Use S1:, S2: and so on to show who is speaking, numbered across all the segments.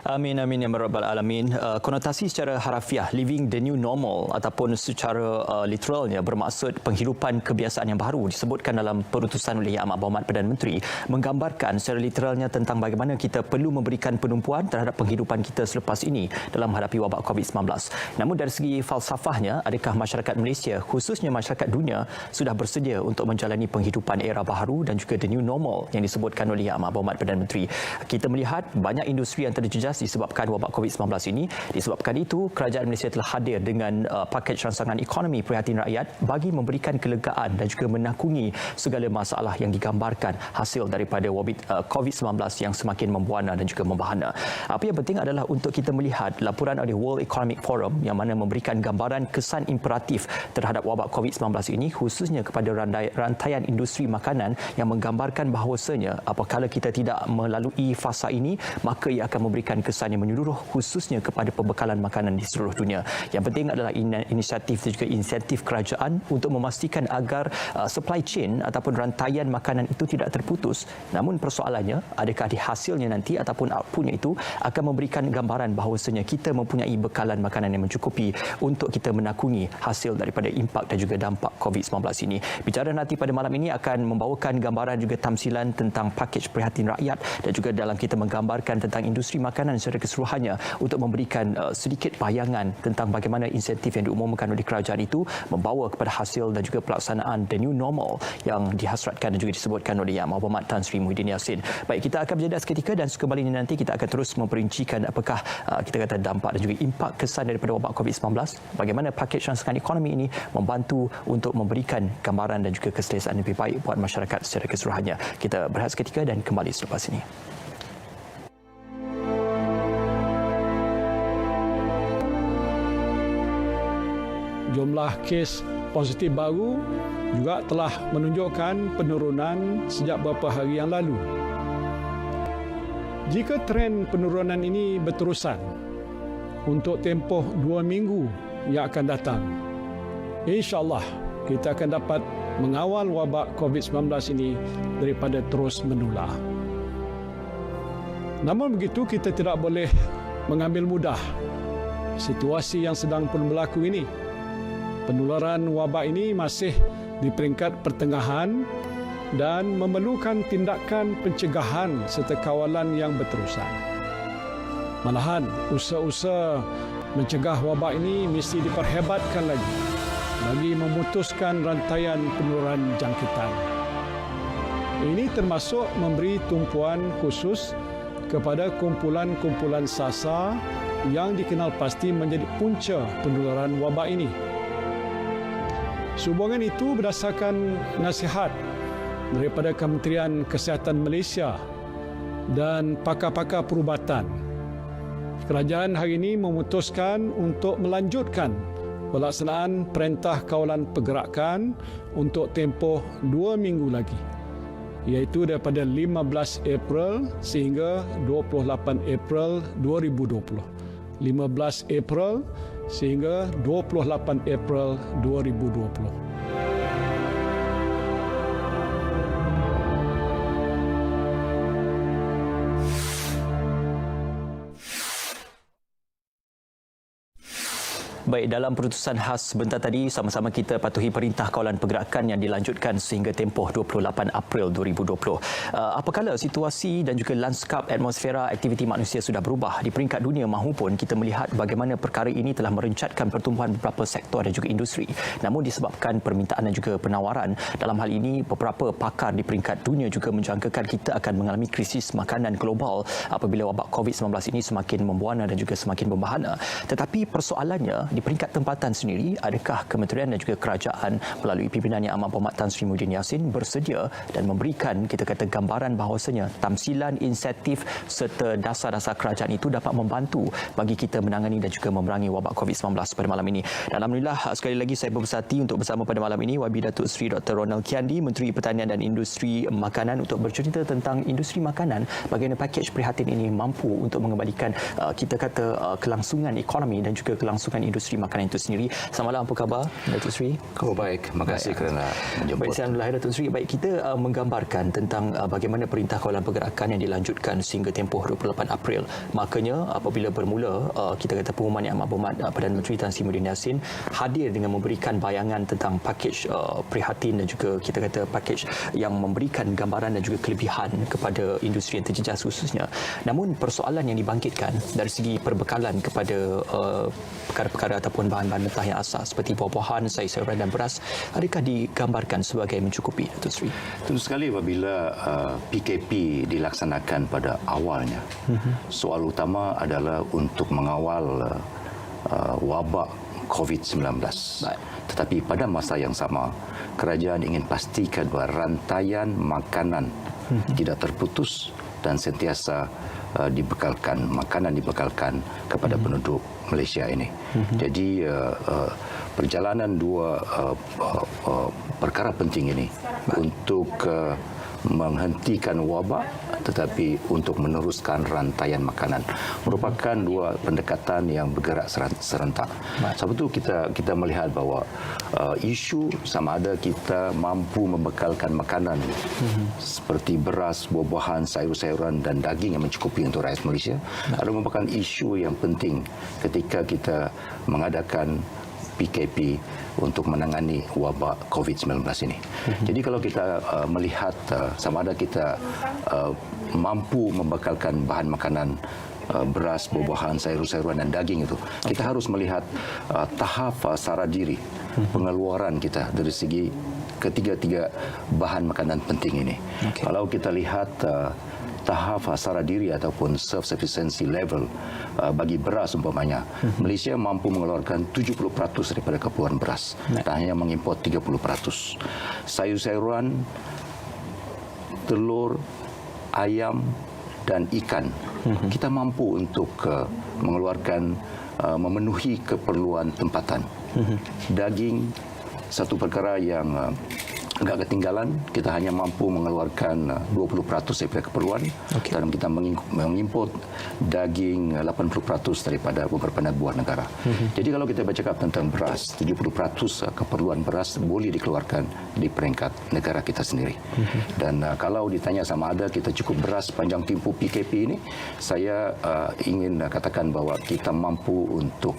S1: Amin, amin ya rabbal alamin. Konotasi secara harafiah living the new normal ataupun secara literalnya bermaksud penghidupan kebiasaan yang baru disebutkan dalam perutusan oleh Yang Amat Berhormat Perdana Menteri menggambarkan secara literalnya tentang bagaimana kita perlu memberikan penumpuan terhadap penghidupan kita selepas ini dalam menghadapi wabak COVID-19. Namun dari segi falsafahnya, adakah masyarakat Malaysia khususnya masyarakat dunia sudah bersedia untuk menjalani penghidupan era baharu dan juga the new normal yang disebutkan oleh Yang Amat Berhormat Perdana Menteri? Kita melihat banyak industri yang terjejas disebabkan wabak COVID-19 ini. Disebabkan itu, kerajaan Malaysia telah hadir dengan pakej rangsangan ekonomi prihatin rakyat bagi memberikan kelegaan dan juga menakungi segala masalah yang digambarkan hasil daripada COVID-19 yang semakin membuana dan juga membahana. Apa yang penting adalah untuk kita melihat laporan oleh World Economic Forum yang mana memberikan gambaran kesan imperatif terhadap wabak COVID-19 ini khususnya kepada rantaian industri makanan yang menggambarkan bahawasanya apabila kita tidak melalui fasa ini, maka ia akan memberikan kesan yang menyeluruh khususnya kepada pembekalan makanan di seluruh dunia. Yang penting adalah inisiatif dan juga insentif kerajaan untuk memastikan agar supply chain ataupun rantaian makanan itu tidak terputus. Namun persoalannya, adakah di hasilnya nanti ataupun outputnya itu akan memberikan gambaran bahawasanya kita mempunyai bekalan makanan yang mencukupi untuk kita menakungi hasil daripada impak dan juga dampak COVID-19 ini. Bicara nanti pada malam ini akan membawakan gambaran juga tamsilan tentang pakej prihatin rakyat dan juga dalam kita menggambarkan tentang industri makanan secara keseluruhannya untuk memberikan sedikit bayangan tentang bagaimana insentif yang diumumkan oleh kerajaan itu membawa kepada hasil dan juga pelaksanaan the new normal yang dihasratkan dan juga disebutkan oleh Yang Amat Berhormat Tan Sri Muhyiddin Yassin. Baik, kita akan berjeda seketika dan kembali ini nanti kita akan terus memperincikan apakah kita kata dampak dan juga impak kesan daripada wabak COVID-19, bagaimana pakej rangsangan ekonomi ini membantu untuk memberikan gambaran dan juga keselesaan lebih baik buat masyarakat secara keseluruhannya. Kita berehat seketika dan kembali selepas ini.
S2: Jumlah kes positif baru juga telah menunjukkan penurunan sejak beberapa hari yang lalu. Jika tren penurunan ini berterusan untuk tempoh 2 minggu yang akan datang, insya-Allah kita akan dapat mengawal wabak COVID-19 ini daripada terus menular. Namun begitu, kita tidak boleh mengambil mudah situasi yang sedang pun berlaku ini. Penularan wabak ini masih di peringkat pertengahan dan memerlukan tindakan pencegahan serta kawalan yang berterusan. Malahan, usaha-usaha mencegah wabak ini mesti diperhebatkan lagi bagi memutuskan rantaian penularan jangkitan. Ini termasuk memberi tumpuan khusus kepada kumpulan-kumpulan sasar yang dikenal pasti menjadi punca penularan wabak ini. Sehubungan itu, berdasarkan nasihat daripada Kementerian Kesihatan Malaysia dan pakar-pakar perubatan, kerajaan hari ini memutuskan untuk melanjutkan pelaksanaan Perintah Kawalan Pergerakan untuk tempoh 2 minggu lagi, iaitu daripada 15 April sehingga 28 April 2020. 15 April sehingga 28 April 2020.
S1: Baik, dalam perutusan khas sebentar tadi, sama-sama kita patuhi Perintah Kawalan Pergerakan yang dilanjutkan sehingga tempoh 28 April 2020. Apakala situasi dan juga lanskap atmosfera aktiviti manusia sudah berubah di peringkat dunia mahupun kita melihat bagaimana perkara ini telah merencatkan pertumbuhan beberapa sektor dan juga industri. Namun disebabkan permintaan dan juga penawaran, dalam hal ini beberapa pakar di peringkat dunia juga menjangkakan kita akan mengalami krisis makanan global apabila wabak COVID-19 ini semakin membuana dan juga semakin membahana. Tetapi persoalannya, di peringkat tempatan sendiri, adakah kementerian dan juga kerajaan melalui pimpinan Yang Amat Berhormat Tan Sri Muhyiddin Yassin bersedia dan memberikan kita kata gambaran bahawasanya tamsilan, insentif serta dasar-dasar kerajaan itu dapat membantu bagi kita menangani dan juga memerangi wabak COVID-19 pada malam ini. Dan alhamdulillah, sekali lagi saya berbesar hati untuk bersama pada malam ini Wabi Datuk Seri Dr. Ronald Kiandi, Menteri Pertanian dan Industri Makanan, untuk bercerita tentang industri makanan, bagaimana pakej prihatin ini mampu untuk mengembalikan kita kata kelangsungan ekonomi dan juga kelangsungan industri industri makanan itu sendiri. Selamat malam, apa khabar Datuk Seri?
S3: Baik, terima kasih kerana menjemput.
S1: Baik, Alhamdulillah Datuk Seri. Baik, kita menggambarkan tentang bagaimana Perintah Kawalan Pergerakan yang dilanjutkan sehingga tempoh 28 April. Makanya apabila bermula kita kata pengumuman Yang Amat Berhormat Perdana Menteri Tan Sri Muhyiddin Yassin hadir dengan memberikan bayangan tentang pakej prihatin dan juga kita kata pakej yang memberikan gambaran dan juga kelebihan kepada industri yang terjejas khususnya. Namun persoalan yang dibangkitkan dari segi perbekalan kepada perkara-perkara ataupun bahan-bahan mentah yang asas seperti buah-buahan, sayur-sayuran dan beras, adakah digambarkan sebagai mencukupi, Datuk Seri?
S3: Tentu sekali apabila PKP dilaksanakan pada awalnya, soal utama adalah untuk mengawal wabak COVID-19. Tetapi pada masa yang sama, kerajaan ingin pastikan bahawa rantaian makanan tidak terputus dan sentiasa makanan dibekalkan kepada penduduk Malaysia ini. Jadi perjalanan dua perkara penting ini untuk menghentikan wabak tetapi untuk meneruskan rantaian makanan merupakan dua pendekatan yang bergerak serentak. Sebab itu kita melihat bahawa isu sama ada kita mampu membekalkan makanan seperti beras, buah-buahan, sayur-sayuran dan daging yang mencukupi untuk rakyat Malaysia adalah merupakan isu yang penting ketika kita mengadakan PKP untuk menangani wabak COVID-19 ini. Jadi kalau kita melihat sama ada kita mampu membekalkan bahan makanan beras, buah-buahan, sayur-sayuran dan daging itu, kita harus melihat tahap sara diri pengeluaran kita dari segi ketiga-tiga bahan makanan penting ini. Kalau kita lihat tahap sara diri ataupun self-sufficiency level bagi beras umpamanya, Malaysia mampu mengeluarkan 70% daripada keperluan beras dan hanya mengimport 30%. Sayur-sayuran, telur, ayam dan ikan, kita mampu untuk mengeluarkan memenuhi keperluan tempatan. Daging, satu perkara yang agak ketinggalan, kita hanya mampu mengeluarkan 20% daripada keperluan dan kita mengimport daging 80% daripada beberapa buah negara. Jadi kalau kita bercakap tentang beras, 70% keperluan beras boleh dikeluarkan di peringkat negara kita sendiri. Dan kalau ditanya sama ada kita cukup beras sepanjang tempoh PKP ini, saya ingin katakan bahawa kita mampu untuk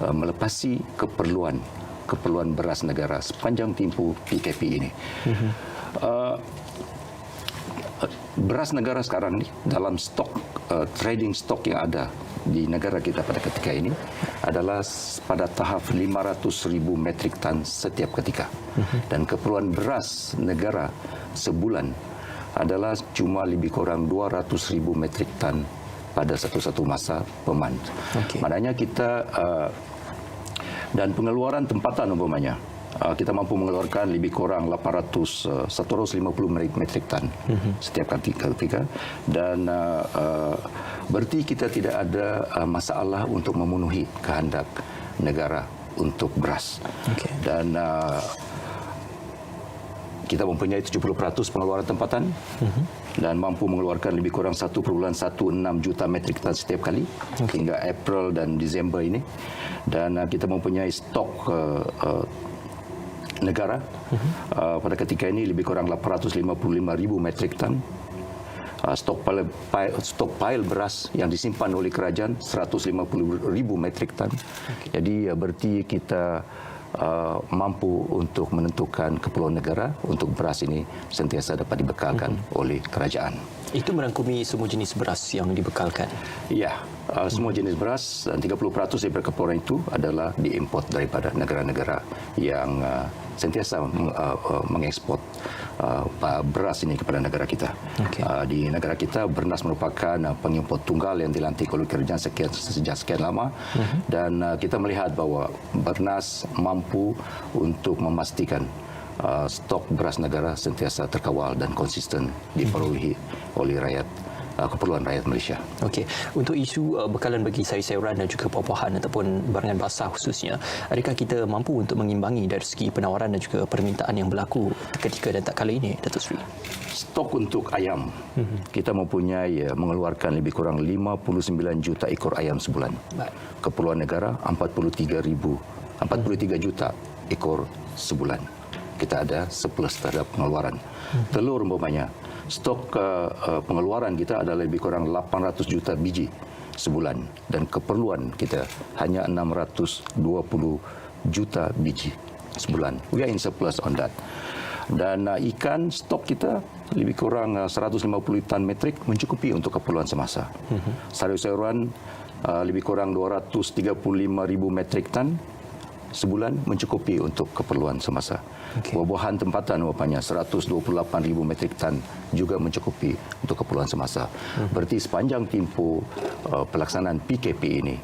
S3: melepasi keperluan beras negara sepanjang tempoh PKP ini. Beras negara sekarang ni dalam stok trading stok yang ada di negara kita pada ketika ini adalah pada tahap 500,000 metrik tan setiap ketika. Dan keperluan beras negara sebulan adalah cuma lebih kurang 200,000 metrik tan pada satu masa peman. Maknanya kita dan pengeluaran tempatan umpamanya kita mampu mengeluarkan lebih kurang 150 metrik tan setiap ketika dan berarti kita tidak ada masalah untuk memenuhi kehendak negara untuk beras. Dan kita mempunyai 70% pengeluaran tempatan dan mampu mengeluarkan lebih kurang 1,16 juta metrik tan setiap kali hingga April dan Disember ini. Dan kita mempunyai stok negara pada ketika ini lebih kurang 855,000 metrik tan. Stockpile beras yang disimpan oleh kerajaan 150,000 metrik tan. Jadi berarti kita mampu untuk menentukan keperluan negara untuk beras ini sentiasa dapat dibekalkan oleh kerajaan.
S1: Itu merangkumi semua jenis beras yang dibekalkan?
S3: Ya, semua jenis beras dan 30% daripada keperluan itu adalah diimport daripada negara-negara yang sentiasa mengekspor beras ini kepada negara kita. Di negara kita, Bernas merupakan pengimport tunggal yang dilantik oleh kerajaan sejak sekian lama dan kita melihat bahawa Bernas mampu untuk memastikan stok beras negara sentiasa terkawal dan konsisten diperolehi oleh rakyat keperluan rakyat Malaysia.
S1: Okey, untuk isu bekalan bagi sayur-sayuran dan juga buah-buahan ataupun barangan basah khususnya, adakah kita mampu untuk mengimbangi dari segi penawaran dan juga permintaan yang berlaku ketika dan tak kala ini, Datuk Seri?
S3: Stok untuk ayam, kita mempunyai mengeluarkan lebih kurang 59 juta ekor ayam sebulan.
S1: Baik.
S3: Keperluan negara 43 juta ekor sebulan. Kita ada surplus terhadap pengeluaran. Telur umpamanya, stok pengeluaran kita adalah lebih kurang 800 juta biji sebulan dan keperluan kita hanya 620 juta biji sebulan. We are in surplus on that. Dan ikan stok kita lebih kurang 150 tan metrik mencukupi untuk keperluan semasa. Sayur-sayuran lebih kurang 235,000 metrik tan sebulan mencukupi untuk keperluan semasa. Buah-buahan tempatan umpamanya 128,000 metrik tan juga mencukupi untuk keperluan semasa. Berarti sepanjang tempoh pelaksanaan PKP ini,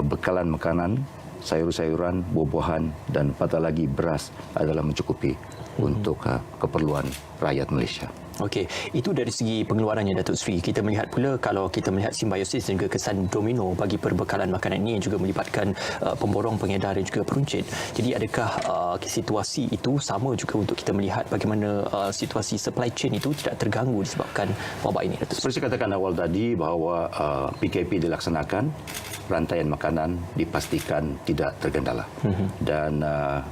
S3: bekalan makanan, sayur-sayuran, buah-buahan dan apatah lagi beras adalah mencukupi untuk keperluan rakyat Malaysia.
S1: Okey, itu dari segi pengeluarannya, Datuk Seri. Kita melihat pula kalau kita melihat simbiosis dan juga kesan domino bagi perbekalan makanan ini yang juga melibatkan pemborong, pengedar dan juga peruncit. Jadi adakah situasi itu sama juga untuk kita melihat bagaimana situasi supply chain itu tidak terganggu disebabkan wabak ini, Datuk Seri?
S3: Seperti katakan awal tadi bahawa PKP dilaksanakan, rantaian makanan dipastikan tidak tergendala. Dan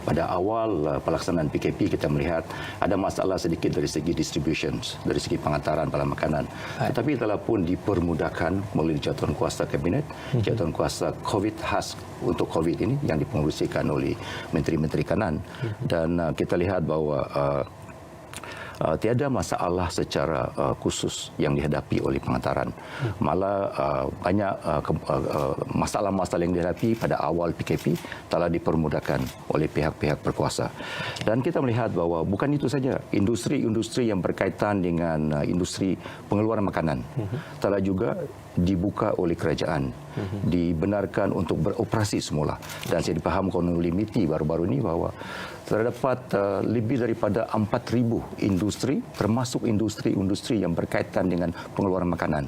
S3: pada awal pelaksanaan PKP kita melihat ada masalah sedikit dari segi distribution, dari segi pengantaran bahan makanan. Tetapi telah pun dipermudahkan melalui jawatan kuasa kabinet, jawatan kuasa COVID khas untuk COVID ini yang dipengerusikan oleh menteri-menteri kanan. Dan kita lihat bahawa tiada masalah secara khusus yang dihadapi oleh pengantaran. Malah banyak masalah-masalah yang dihadapi pada awal PKP telah dipermudahkan oleh pihak-pihak berkuasa. Dan kita melihat bahawa bukan itu saja, industri-industri yang berkaitan dengan industri pengeluaran makanan telah juga dibuka oleh kerajaan, dibenarkan untuk beroperasi semula. Dan saya dipahamkan oleh MITI baru-baru ini bahawa terdapat lebih daripada 4,000 industri, termasuk industri-industri yang berkaitan dengan pengeluaran makanan,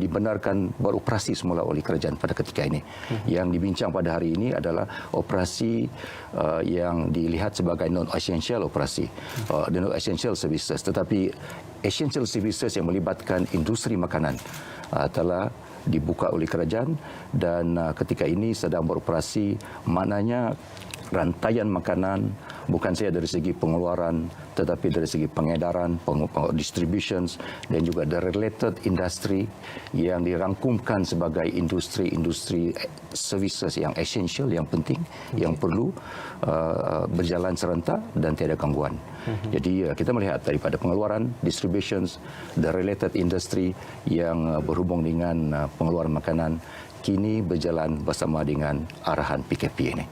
S3: dibenarkan beroperasi semula oleh kerajaan pada ketika ini. Yang dibincang pada hari ini adalah operasi yang dilihat sebagai non-essential operasi, non-essential services. Tetapi essential services yang melibatkan industri makanan telah dibuka oleh kerajaan dan ketika ini sedang beroperasi. Maknanya rantaian makanan bukan saja dari segi pengeluaran tetapi dari segi pengedaran, distributions dan juga the related industry yang dirangkumkan sebagai industri-industri services yang essential, yang penting, yang perlu berjalan serentak dan tiada gangguan. Jadi kita melihat daripada pengeluaran, distributions, the related industry yang berhubung dengan pengeluaran makanan kini berjalan bersama dengan arahan PKP ini.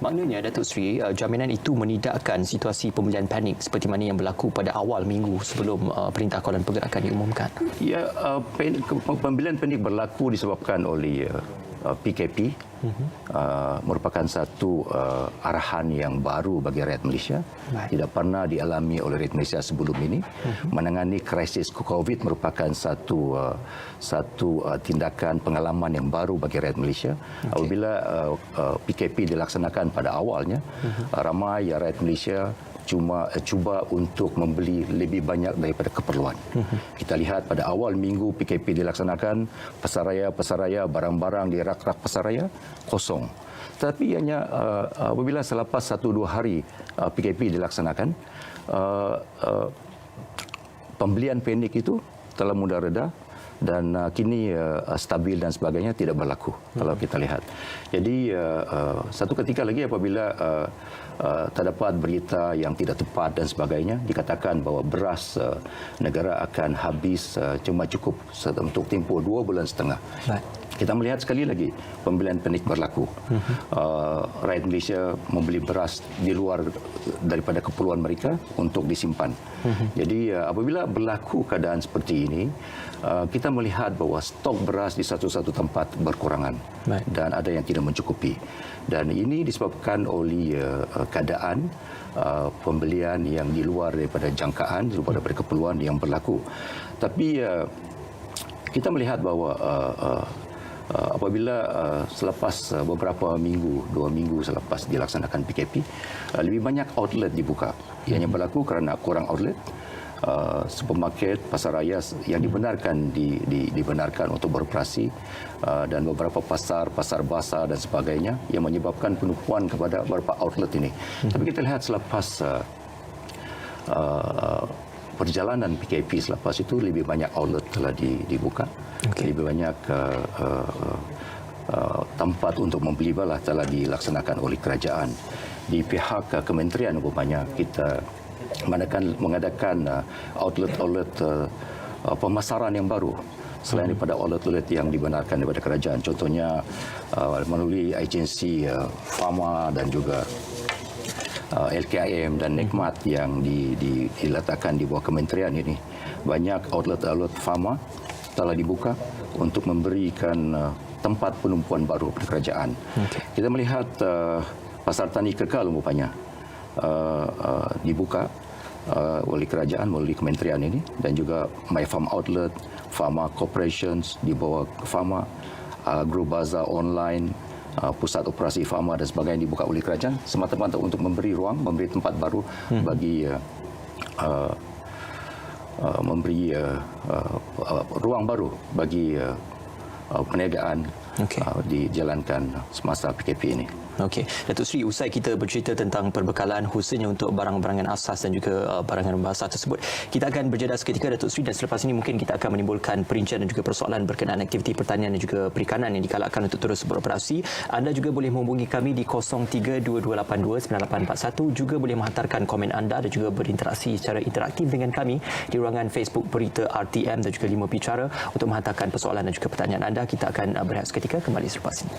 S1: Maknanya, Datuk Seri, jaminan itu menidakkan situasi pembelian panik seperti mana yang berlaku pada awal minggu sebelum Perintah Kawalan Pergerakan diumumkan.
S3: Ya, pembelian panik berlaku disebabkan oleh PKP, merupakan satu arahan yang baru bagi rakyat Malaysia. Tidak pernah dialami oleh rakyat Malaysia sebelum ini. Menangani krisis COVID merupakan satu tindakan pengalaman yang baru bagi rakyat Malaysia. Apabila PKP dilaksanakan pada awalnya, ramai rakyat Malaysia cuba untuk membeli lebih banyak daripada keperluan. Kita lihat pada awal minggu PKP dilaksanakan, pasaraya, barang-barang di rak-rak pasaraya kosong. Tapi hanya apabila selepas 1-2 hari PKP dilaksanakan, pembelian panik itu telah mudah reda dan kini stabil dan sebagainya tidak berlaku kalau kita lihat. Jadi satu ketika lagi apabila terdapat berita yang tidak tepat dan sebagainya, dikatakan bahawa beras negara akan habis cuma cukup untuk tempoh 2,5 bulan. Kita melihat sekali lagi pembelian penik berlaku. Rakyat Malaysia membeli beras di luar daripada keperluan mereka untuk disimpan. Jadi apabila berlaku keadaan seperti ini, kita melihat bahawa stok beras di satu-satu tempat berkurangan.
S1: Baik.
S3: Dan ada yang tidak mencukupi. Dan ini disebabkan oleh keadaan pembelian yang di luar daripada jangkaan, di luar daripada keperluan yang berlaku. Tapi kita melihat bahawa apabila selepas beberapa minggu, 2 minggu selepas dilaksanakan PKP, lebih banyak outlet dibuka. Ianya berlaku kerana kurang outlet. Supermarket, pasar raya yang dibenarkan dibenarkan untuk beroperasi, dan beberapa pasar basah dan sebagainya yang menyebabkan penumpuan kepada beberapa outlet ini. Tapi kita lihat selepas perjalanan PKP selepas itu, lebih banyak outlet telah dibuka. Lebih banyak tempat untuk membeli balah telah dilaksanakan oleh kerajaan. Di pihak kementerian umpamanya kita mengadakan outlet-outlet pemasaran yang baru selain daripada outlet-outlet yang dibenarkan daripada kerajaan. Contohnya melalui agensi Pharma dan juga LKIM dan Nikmat yang diletakkan di bawah kementerian ini. Banyak outlet-outlet Pharma telah dibuka untuk memberikan tempat penumpuan baru kepada kerajaan. Kita melihat pasar tani kekal umpamanya dibuka oleh kerajaan melalui kementerian ini, dan juga My Farm Outlet, Pharma Corporations di bawah Pharma, Agro Bazaar online, pusat operasi Pharma dan sebagainya dibuka oleh kerajaan semata-mata untuk memberi ruang, memberi tempat baru bagi memberi ruang baru bagi perniagaan dijalankan semasa PKP ini.
S1: Okey, Datuk Seri, usai kita bercerita tentang perbekalan khususnya untuk barang-barangan asas dan juga barangan basah tersebut, kita akan berjeda seketika, Datuk Seri, dan selepas ini mungkin kita akan menimbulkan perincian dan juga persoalan berkenaan aktiviti pertanian dan juga perikanan yang digalakkan untuk terus beroperasi. Anda juga boleh menghubungi kami di 0322829841, juga boleh menghantarkan komen anda dan juga berinteraksi secara interaktif dengan kami di ruangan Facebook Berita RTM dan juga 5 Bicara untuk menghantarkan persoalan dan juga pertanyaan anda. Kita akan berehat seketika, kembali selepas ini.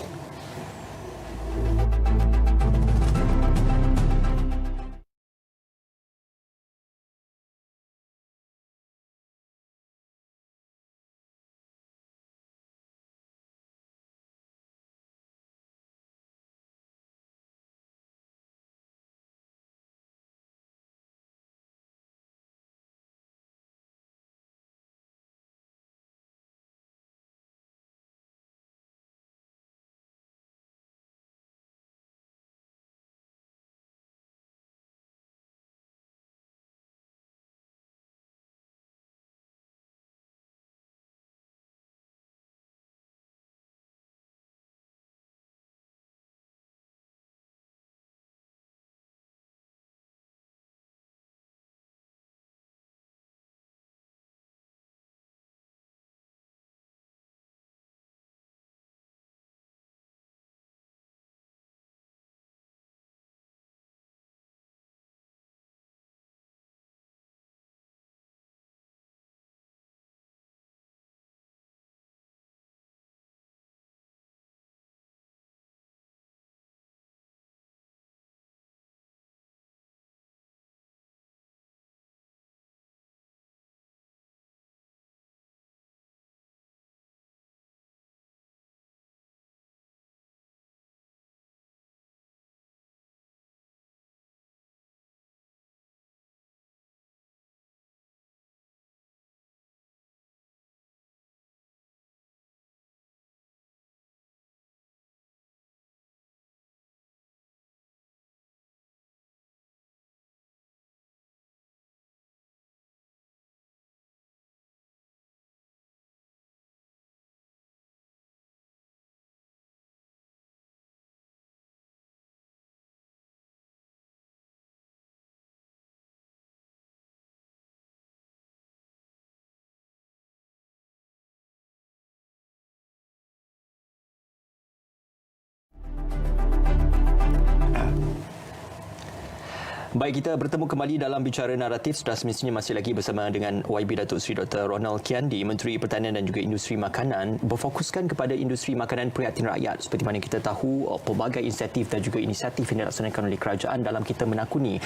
S1: Baik, kita bertemu kembali dalam Bicara Naratif. Sudah semestinya masih lagi bersama dengan YB Datuk Seri Dr. Ronald Kiandi, Menteri Pertanian dan juga Industri Makanan, berfokuskan kepada industri makanan prihatin rakyat. Seperti mana kita tahu, pelbagai inisiatif dan juga inisiatif yang dilaksanakan oleh kerajaan dalam kita menakuni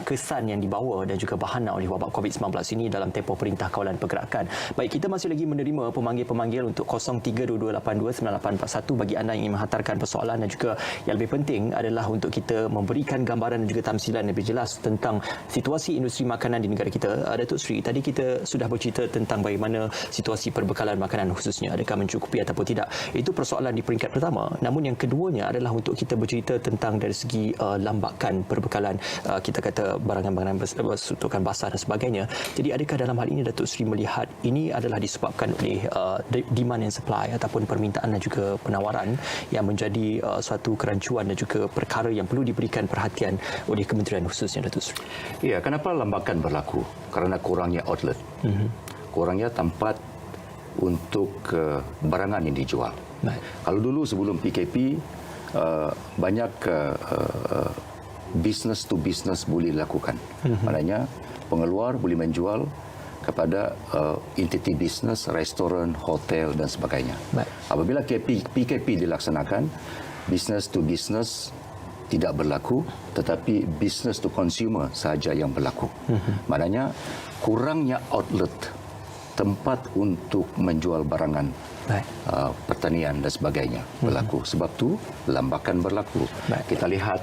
S1: kesan yang dibawa dan juga bahana oleh wabak COVID-19 ini dalam tempoh Perintah Kawalan Pergerakan. Baik, kita masih lagi menerima pemanggil-pemanggil untuk 0322829841 bagi anda yang ingin menghantarkan persoalan, dan juga yang lebih penting adalah untuk kita memberikan gambaran dan juga tamsilan lebih jelas tentang situasi industri makanan di negara kita. Datuk Seri, tadi kita sudah bercerita tentang bagaimana situasi perbekalan makanan khususnya, adakah mencukupi ataupun tidak. Itu persoalan di peringkat pertama. Namun yang keduanya adalah untuk kita bercerita tentang dari segi lambakan perbekalan, kita kata barangan-barangan bersuntukan basah dan sebagainya. Jadi adakah dalam hal ini Datuk Seri melihat ini adalah disebabkan oleh demand and supply ataupun permintaan dan juga penawaran yang menjadi suatu kerancuan dan juga perkara yang perlu diberikan perhatian oleh kementerian khususnya, Datuk Seri?
S3: Ya, kenapa lambakan berlaku? Kerana kurangnya outlet, kurangnya tempat untuk barangan yang dijual.
S1: Baik.
S3: Kalau dulu sebelum PKP, banyak business to business boleh dilakukan. Maknanya pengeluar boleh menjual kepada entiti bisnes, restoran, hotel dan sebagainya.
S1: Baik.
S3: Apabila PKP dilaksanakan, business to business tidak berlaku, tetapi business to consumer sahaja yang berlaku. Maknanya kurangnya outlet, tempat untuk menjual barangan pertanian dan sebagainya berlaku. Sebab tu lambakan berlaku. Kita lihat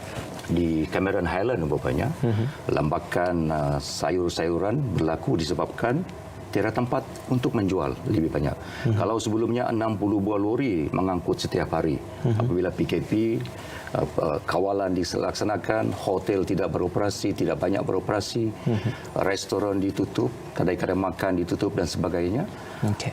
S3: di Cameron Highland umpamanya, lambakan sayur-sayuran berlaku disebabkan tiada tempat untuk menjual lebih banyak. Kalau sebelumnya 60 buah lori mengangkut setiap hari, apabila PKP kawalan dilaksanakan, hotel tidak beroperasi, tidak banyak beroperasi, restoran ditutup, kedai-kedai makan ditutup dan sebagainya.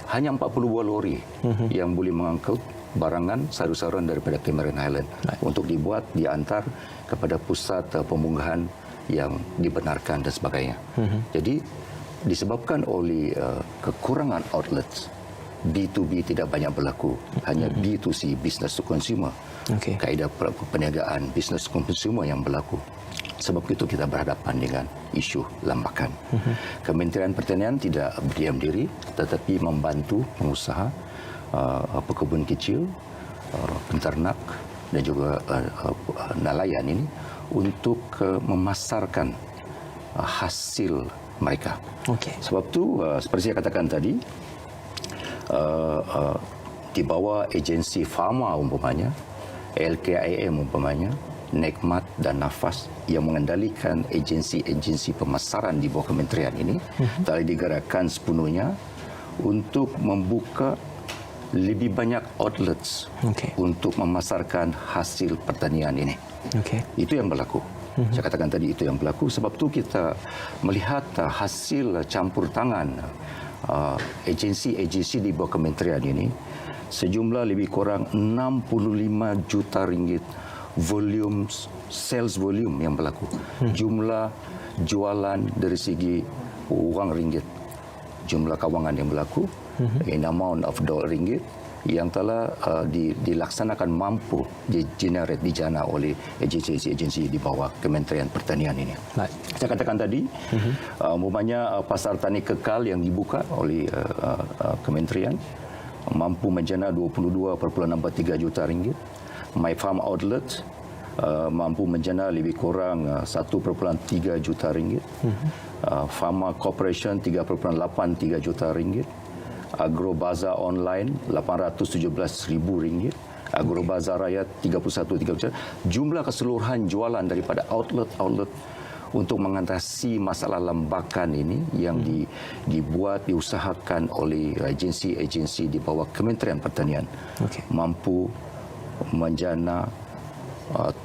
S3: Hanya 40 buah lori yang boleh mengangkut barangan sayur-sayuran daripada Cameron Highland untuk dibuat, diantar kepada pusat pemunggahan yang dibenarkan dan sebagainya. Jadi disebabkan oleh kekurangan outlets, B2B tidak banyak berlaku, hanya B2C, business to consumer. Kaedah perniagaan business to consumer yang berlaku. Sebab itu kita berhadapan dengan isu lambakan. Kementerian Pertanian tidak berdiam diri, tetapi membantu pengusaha pekebun kecil, penternak dan juga nelayan ini untuk memasarkan hasil mereka. Sebab tu seperti saya katakan tadi, di bawah agensi Pharma umpamanya, LKIM umpamanya, Nekmat dan Nafas yang mengendalikan agensi-agensi pemasaran di bawah kementerian ini telah digerakkan sepenuhnya untuk membuka lebih banyak outlets untuk memasarkan hasil pertanian ini. Itu yang berlaku. Saya katakan tadi itu yang berlaku. Sebab tu kita melihat hasil campur tangan agensi-agensi di bawah kementerian ini sejumlah lebih kurang 65 juta ringgit sales volume yang berlaku. Jumlah jualan dari segi wang ringgit, jumlah kawangan yang berlaku, in amount of dollar ringgit yang telah dilaksanakan mampu di-generate, dijana oleh agensi-agensi di bawah Kementerian Pertanian ini. Saya katakan tadi, umpamanya pasar tani kekal yang dibuka oleh kementerian mampu menjana 22.63 juta ringgit. My Farm Outlet mampu menjana lebih kurang 1.3 juta ringgit. Pharma Corporation 3.83 juta ringgit. Agro Bazaar Online 817,000 ringgit. Agro Bazaar Raya 31,3 juta. Jumlah keseluruhan jualan daripada outlet-outlet untuk mengatasi masalah lambakan ini yang dibuat, diusahakan oleh agensi-agensi di bawah Kementerian Pertanian mampu menjana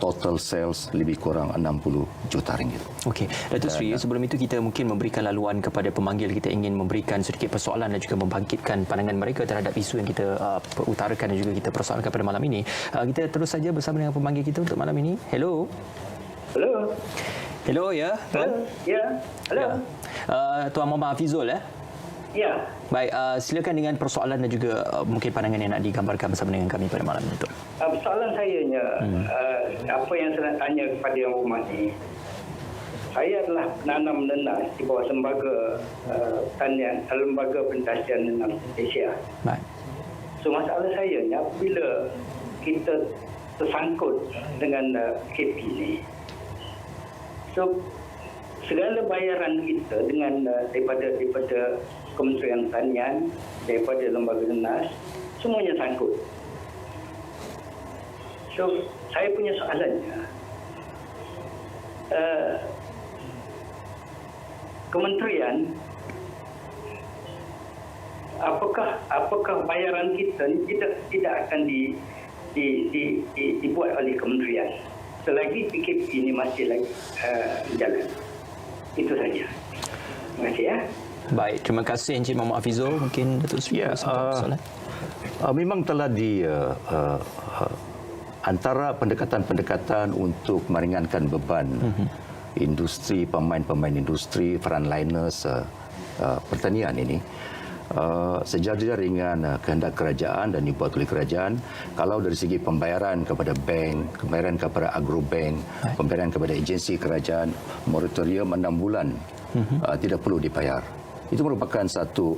S3: total sales lebih kurang 60 juta ringgit.
S1: Datuk Seri, sebelum itu kita mungkin memberikan laluan kepada pemanggil. Kita ingin memberikan sedikit persoalan dan juga membangkitkan pandangan mereka terhadap isu yang kita utarakan dan juga kita persoalkan pada malam ini. Kita terus saja bersama dengan pemanggil kita untuk malam ini. Hello. Hello, ya, Tuan?
S4: Ya, halo.
S1: Tuan Muhammad Hafizul,
S4: Ya.
S1: Baik, silakan dengan persoalan dan juga mungkin pandangan yang nak digambarkan bersama dengan kami pada malam ini, Tuan.
S4: Soalan saya, apa yang saya nak tanya kepada Yang Berhormat ni, saya adalah penanam nenas di bawah lembaga lembaga pentadbiran nenas Malaysia.
S1: Baik.
S4: So masalah saya ni apabila kita tersangkut dengan PKP ni, so segala bayaran kita dengan daripada Kementerian Pertanian, daripada lembaga nenas, semuanya sangkut. So saya punya soalannya, Kementerian, apakah bayaran kita ni tidak akan dibuat oleh kementerian selagi PKP ini masih lagi jalan. Itu saja. Terima kasih ya.
S1: Baik, terima kasih Encik Muhammad Hafizul. Mungkin Datuk Seri soalan.
S3: Memang telah antara pendekatan-pendekatan untuk meringankan beban industri, pemain-pemain industri, frontliners pertanian ini, sejajar dengan kehendak kerajaan dan dibuat oleh kerajaan. Kalau dari segi pembayaran kepada bank, pembayaran kepada agrobank, pembayaran kepada agensi kerajaan, moratorium 6 bulan tidak perlu dibayar. Itu merupakan satu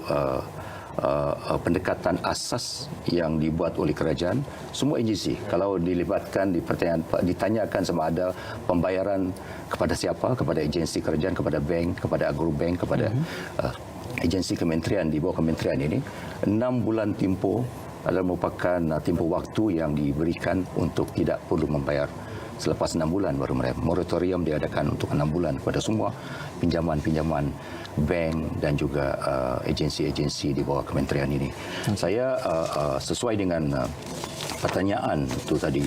S3: pendekatan asas yang dibuat oleh kerajaan. Semua agensi kalau dilibatkan ditanyakan sama ada pembayaran kepada siapa, kepada agensi kerajaan, kepada bank, kepada agrobank, kepada agensi kementerian di bawah kementerian ini, 6 bulan tempoh adalah merupakan tempoh waktu yang diberikan untuk tidak perlu membayar. Selepas 6 bulan baru moratorium diadakan untuk 6 bulan kepada semua pinjaman-pinjaman bank dan juga agensi-agensi di bawah kementerian ini. Saya sesuai dengan pertanyaan itu tadi,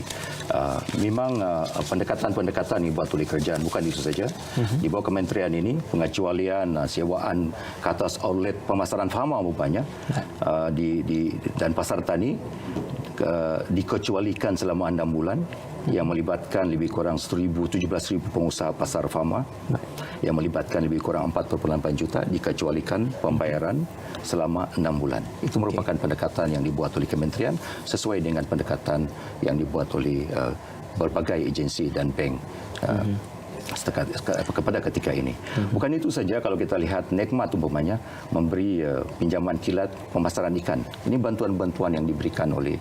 S3: memang pendekatan-pendekatan dibuat oleh kerajaan, bukan itu saja. Di bawah kementerian ini, pengecualian sewaan ke atas outlet pemasaran fahama rupanya dan pasar tani dikecualikan selama 6 bulan, yang melibatkan lebih kurang 17,000 pengusaha pasar fahama, yang melibatkan lebih kurang 4.8 juta, dikecualikan pembayaran selama 6 bulan. Itu merupakan pendekatan yang dibuat oleh kementerian sesuai dengan pendekatan yang dibuat oleh berbagai agensi dan bank kepada ketika ini. Bukan itu saja, kalau kita lihat Nekmat umpamanya memberi pinjaman kilat pemasaran ikan. Ini bantuan-bantuan yang diberikan oleh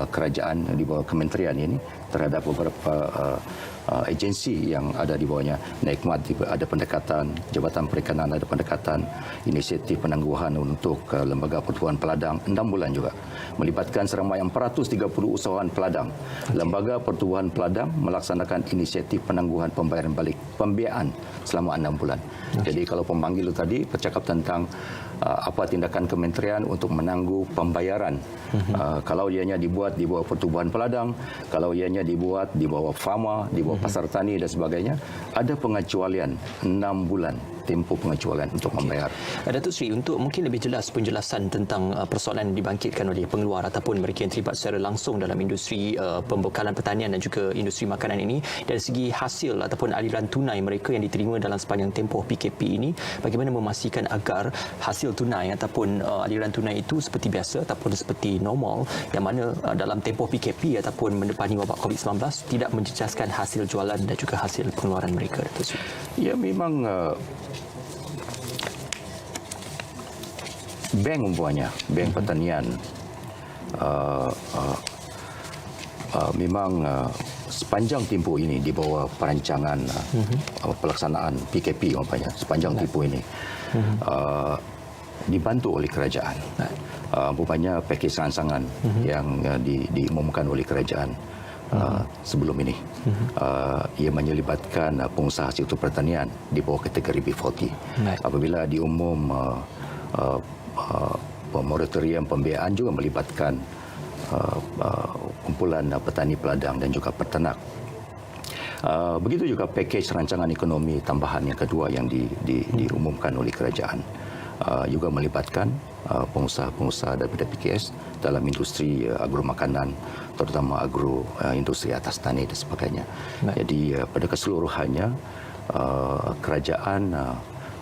S3: kerajaan di bawah kementerian ini terhadap beberapa agensi yang ada di bawahnya. Nekmat ada pendekatan, Jabatan Perikanan ada pendekatan, inisiatif penangguhan untuk Lembaga Pertubuhan Peladang 6 bulan juga. Melibatkan seramai 430 usahawan peladang. Lembaga Pertubuhan Peladang melaksanakan inisiatif penangguhan pembayaran balik pembiayaan selama 6 bulan. Jadi kalau pemanggil tadi bercakap tentang apa tindakan kementerian untuk menangguh pembayaran. Kalau ianya dibuat di bawah Pertubuhan Peladang, kalau ianya dibuat di bawah FAMA, di bawah Pasar Tani dan sebagainya, ada pengecualian 6 bulan tempoh pengecualian untuk membayar.
S1: Datuk Seri, untuk mungkin lebih jelas penjelasan tentang persoalan yang dibangkitkan oleh pengeluar ataupun mereka yang terlibat secara langsung dalam industri pembekalan pertanian dan juga industri makanan ini, dari segi hasil ataupun aliran tunai mereka yang diterima dalam sepanjang tempoh PKP ini, bagaimana memastikan agar hasil tunai ataupun aliran tunai itu seperti biasa ataupun seperti normal, yang mana dalam tempoh PKP ataupun mendepani wabak COVID-19 tidak menjejaskan hasil jualan dan juga hasil pengeluaran mereka, Datuk Seri?
S3: Ya, memang bank umpamanya, bank pertanian memang sepanjang tempoh ini di bawah perancangan pelaksanaan PKP umpamanya, sepanjang tempoh ini dibantu oleh kerajaan. Umpamanya pakej rancangan yang diumumkan oleh kerajaan sebelum ini, ia menyelibatkan pengusaha sektor pertanian di bawah kategori B40. Apabila diumum moratorium pembiayaan juga melibatkan kumpulan petani peladang dan juga peternak. Begitu juga pakej rancangan ekonomi tambahan yang kedua yang diumumkan oleh kerajaan, juga melibatkan pengusaha-pengusaha daripada PKS dalam industri agro makanan, terutama agro industri atas tani dan sebagainya. Jadi pada keseluruhannya kerajaan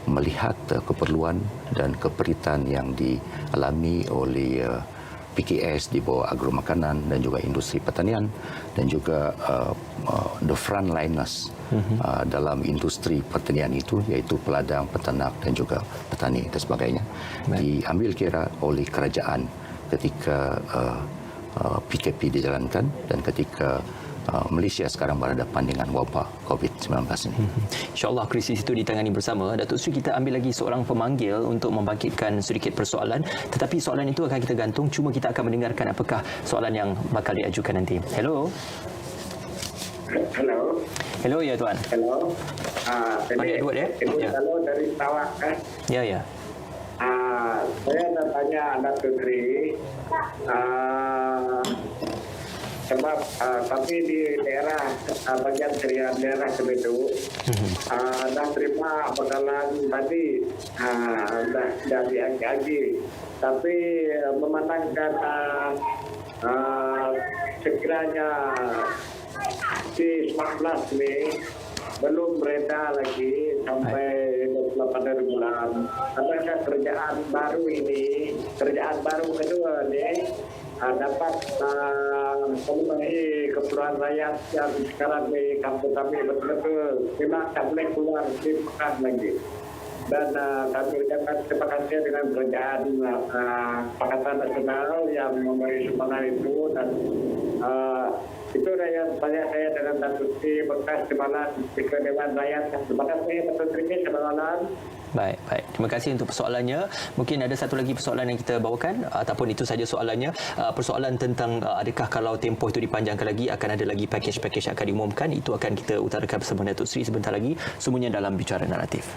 S3: melihat keperluan dan keperitan yang dialami oleh PKS di bawah agromakanan dan juga industri pertanian dan juga the frontliners dalam industri pertanian itu, iaitu peladang, peternak dan juga petani dan sebagainya, diambil kira oleh kerajaan ketika PKP dijalankan dan ketika Malaysia sekarang berhadapan dengan wabak COVID-19 ini.
S1: InsyaAllah krisis itu ditangani bersama. Datuk Seri, kita ambil lagi seorang pemanggil untuk membangkitkan sedikit persoalan. Tetapi soalan itu akan kita gantung. Cuma kita akan mendengarkan apakah soalan yang bakal diajukan nanti. Hello.
S4: Hello.
S1: Hello, ya tuan.
S4: Hello.
S1: Pak Edward, ya? Ya.
S4: Halo dari Sarawak kan.
S1: Ya, ya.
S4: Saya nak tanya Datuk Seri. Sebab kami di daerah bagian Serian daerah Semedo dah terima bekalan tadi dah diagi-agi, tapi memandangkan sekiranya di 19 ini belum beredar lagi sampai 28 bulan. Adakah kerjaan baru kedua ni dapat memenuhi keperluan rakyat yang sekarang di kampung kami betul-betul memang tak boleh keluar di pekan lagi. Dan kami ucapkan terima kasih dengan kerajaan Pakatan Nasional yang memberi sumbangan itu, dan itu yang banyak saya dengan Datuk Seri bekas Timbalan Speaker Dewan Rakyat. Terima kasih Datuk Seri Timbalan.
S1: Baik. Terima kasih untuk persoalannya. Mungkin ada satu lagi persoalan yang kita bawakan ataupun itu saja soalannya. Persoalan tentang adakah kalau tempoh itu dipanjangkan lagi akan ada lagi pakej-pakej yang akan diumumkan. Itu akan kita utarakan bersama Datuk Seri sebentar lagi. Semuanya dalam Bicara Naratif.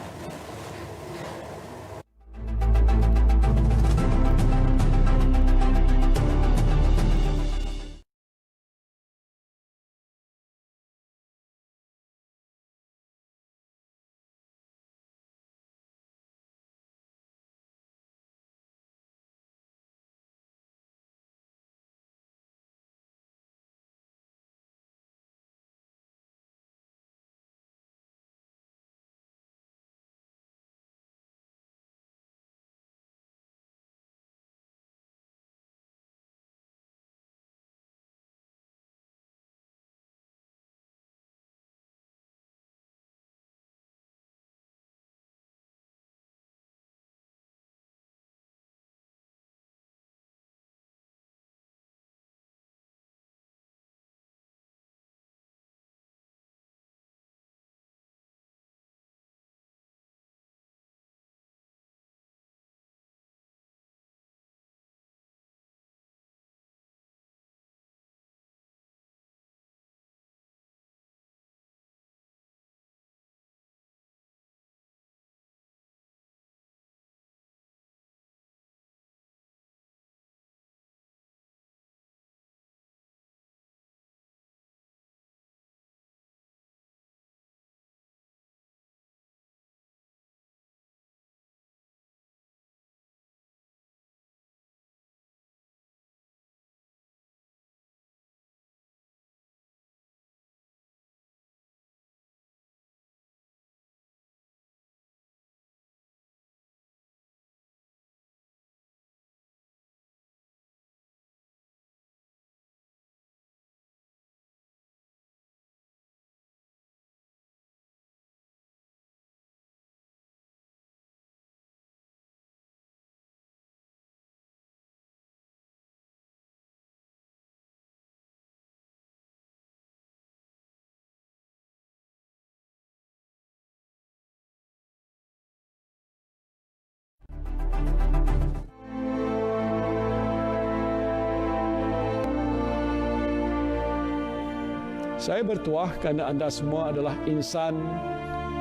S2: Saya bertuah kerana anda semua adalah insan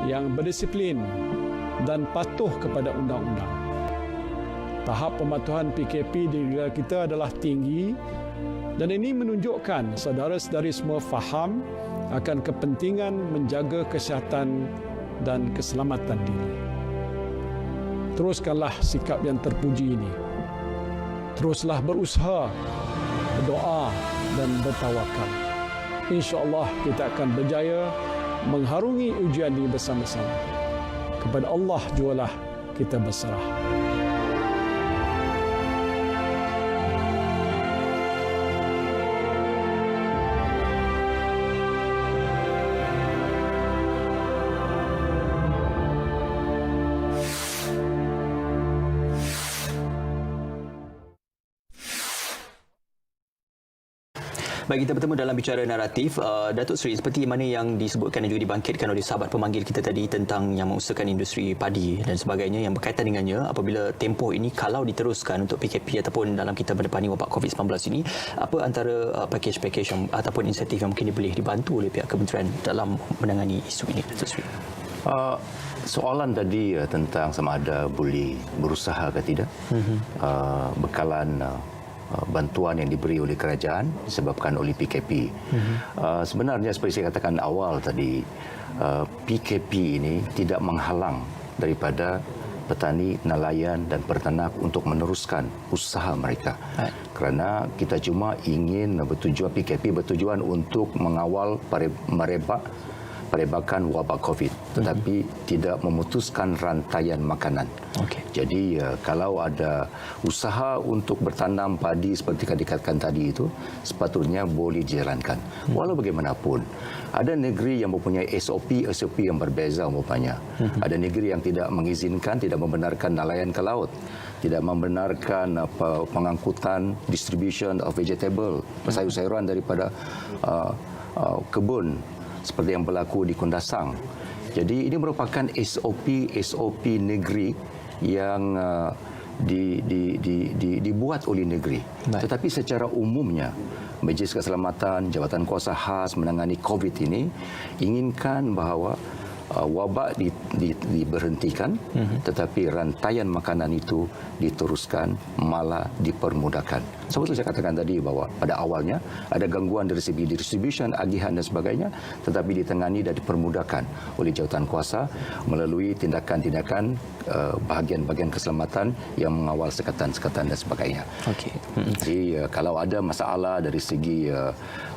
S2: yang berdisiplin dan patuh kepada undang-undang. Tahap pematuhan PKP di negara kita adalah tinggi dan ini menunjukkan saudara-saudari semua faham akan kepentingan menjaga kesihatan dan keselamatan diri. Teruskanlah sikap yang terpuji ini. Teruslah berusaha, berdoa dan bertawakal. InsyaAllah kita akan berjaya mengharungi ujian ini bersama-sama. Kepada Allah jualah kita berserah.
S1: Baik, kita bertemu dalam bicara naratif. Datuk Seri, seperti mana yang disebutkan dan juga dibangkitkan oleh sahabat pemanggil kita tadi tentang yang mengusahakan industri padi dan sebagainya yang berkaitan dengannya, apabila tempoh ini kalau diteruskan untuk PKP ataupun dalam kita mendepani wabak COVID-19 ini, apa antara pakej-pakej ataupun insentif yang mungkin boleh dibantu oleh pihak kementerian dalam menangani isu ini, Datuk Seri?
S3: Soalan tadi tentang sama ada boleh berusaha ke tidak, bekalan bantuan yang diberi oleh kerajaan disebabkan oleh PKP. Sebenarnya seperti saya katakan awal tadi, PKP ini tidak menghalang daripada petani, nelayan dan peternak untuk meneruskan usaha mereka. Kerana kita cuma ingin bertujuan, PKP bertujuan untuk mengawal perebakan wabak COVID, tetapi tidak memutuskan rantaian makanan. Jadi kalau ada usaha untuk bertanam padi seperti yang dikatakan tadi itu, sepatutnya boleh dijalankan. Walau bagaimanapun, ada negeri yang mempunyai SOP yang berbeza umpamanya. Ada negeri yang tidak mengizinkan, tidak membenarkan nelayan ke laut, tidak membenarkan pengangkutan, distribution of vegetable, sayur-sayuran daripada kebun, seperti yang berlaku di Kundasang. Jadi ini merupakan SOP negeri yang dibuat oleh negeri. Tetapi secara umumnya, Majlis Keselamatan, Jabatan Kuasa Khas menangani COVID ini inginkan bahawa wabak diberhentikan, tetapi rantaian makanan itu diteruskan, malah dipermudahkan. Sebab itu saya katakan tadi bahawa pada awalnya ada gangguan dari segi distribution, agihan dan sebagainya, tetapi ditangani dan dipermudahkan oleh jawatan kuasa melalui tindakan-tindakan bahagian-bahagian keselamatan yang mengawal sekatan-sekatan dan sebagainya. Jadi kalau ada masalah dari segi